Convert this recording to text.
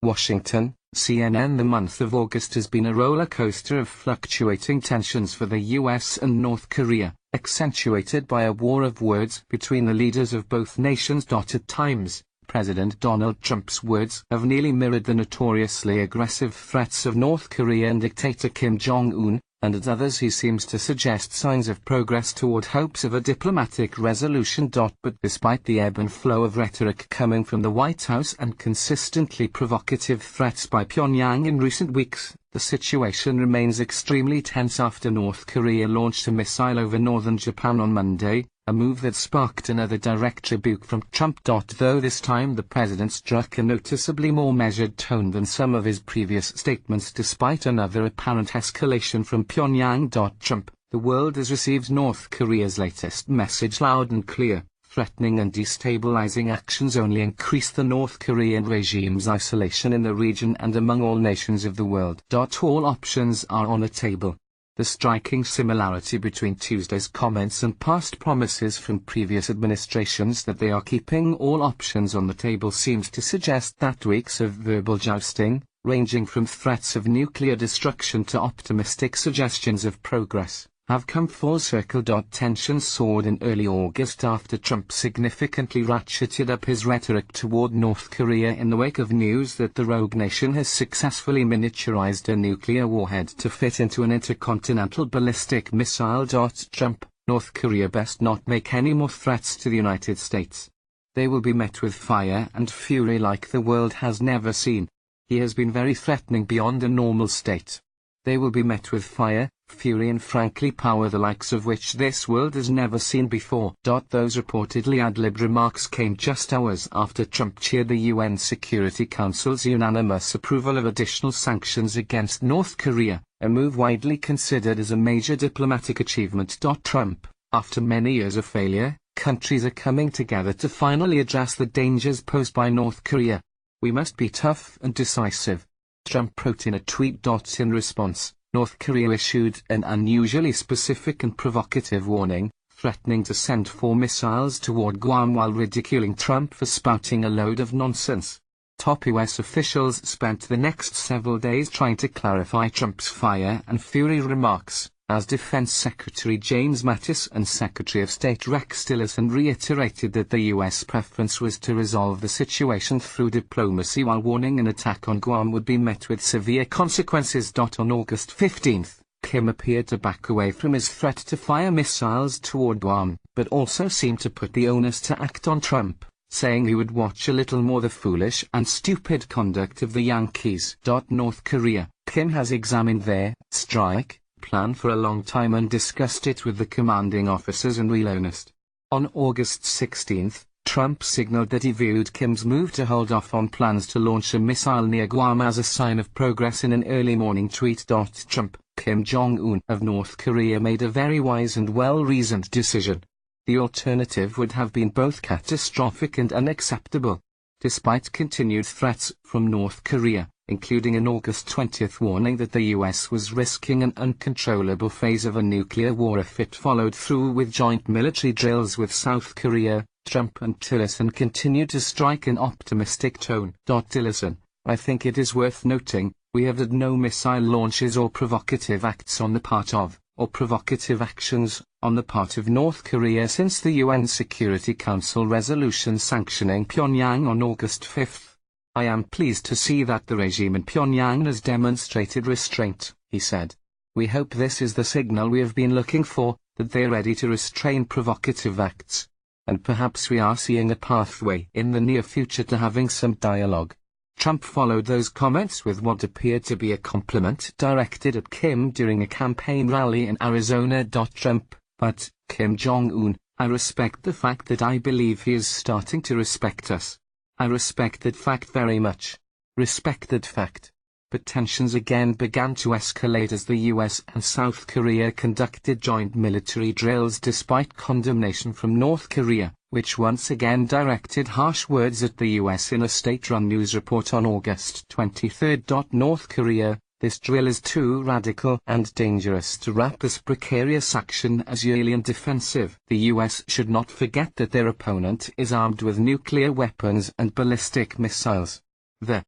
Washington, CNN. The month of August has been a roller coaster of fluctuating tensions for the US and North Korea, accentuated by a war of words between the leaders of both nations. At times, President Donald Trump's words have nearly mirrored the notoriously aggressive threats of North Korean dictator Kim Jong-un, and at others he seems to suggest signs of progress toward hopes of a diplomatic resolution. But despite the ebb and flow of rhetoric coming from the White House and consistently provocative threats by Pyongyang in recent weeks, the situation remains extremely tense after North Korea launched a missile over northern Japan on Monday, a move that sparked another direct rebuke from Trump. Though this time the president struck a noticeably more measured tone than some of his previous statements despite another apparent escalation from Pyongyang. Trump, the world has received North Korea's latest message loud and clear. Threatening and destabilizing actions only increase the North Korean regime's isolation in the region and among all nations of the world. All options are on the table. The striking similarity between Tuesday's comments and past promises from previous administrations that they are keeping all options on the table seems to suggest that weeks of verbal jousting, ranging from threats of nuclear destruction to optimistic suggestions of progress, have come full circle. Tensions soared in early August after Trump significantly ratcheted up his rhetoric toward North Korea in the wake of news that the rogue nation has successfully miniaturized a nuclear warhead to fit into an intercontinental ballistic missile. Trump, North Korea best not make any more threats to the United States. They will be met with fire and fury like the world has never seen. He has been very threatening beyond a normal state. They will be met with fire, fury and frankly power the likes of which this world has never seen before. Those reportedly ad-lib remarks came just hours after Trump cheered the UN Security Council's unanimous approval of additional sanctions against North Korea, a move widely considered as a major diplomatic achievement. Trump, after many years of failure, countries are coming together to finally address the dangers posed by North Korea. We must be tough and decisive, Trump wrote in a tweet. In response, North Korea issued an unusually specific and provocative warning, threatening to send 4 missiles toward Guam while ridiculing Trump for spouting a load of nonsense. Top US officials spent the next several days trying to clarify Trump's fire and fury remarks, as Defense Secretary James Mattis and Secretary of State Rex Tillerson reiterated that the U.S. preference was to resolve the situation through diplomacy while warning an attack on Guam would be met with severe consequences. On August 15, Kim appeared to back away from his threat to fire missiles toward Guam, but also seemed to put the onus to act on Trump, saying he would watch a little more the foolish and stupid conduct of the Yankees. North Korea, Kim has examined their strike plan for a long time and discussed it with the commanding officers in real earnest. On August 16, Trump signaled that he viewed Kim's move to hold off on plans to launch a missile near Guam as a sign of progress in an early morning tweet. Trump, Kim Jong-un of North Korea made a very wise and well-reasoned decision. The alternative would have been both catastrophic and unacceptable. Despite continued threats from North Korea, including an August 20 warning that the U.S. was risking an uncontrollable phase of a nuclear war if it followed through with joint military drills with South Korea, Trump and Tillerson continued to strike an optimistic tone. Tillerson, I think it is worth noting, we have had no missile launches or provocative acts on the part of, or provocative actions, on the part of North Korea since the UN Security Council resolution sanctioning Pyongyang on August 5. I am pleased to see that the regime in Pyongyang has demonstrated restraint, he said. We hope this is the signal we have been looking for, that they are ready to restrain provocative acts. And perhaps we are seeing a pathway in the near future to having some dialogue. Trump followed those comments with what appeared to be a compliment directed at Kim during a campaign rally in Arizona. Trump, but, Kim Jong-un, I respect the fact that I believe he is starting to respect us. I respect that fact very much. Respect that fact. But tensions again began to escalate as the US and South Korea conducted joint military drills despite condemnation from North Korea, which once again directed harsh words at the US in a state-run news report on August 23. North Korea, this drill is too radical and dangerous to wrap this precarious action as yearly and defensive. The US should not forget that their opponent is armed with nuclear weapons and ballistic missiles.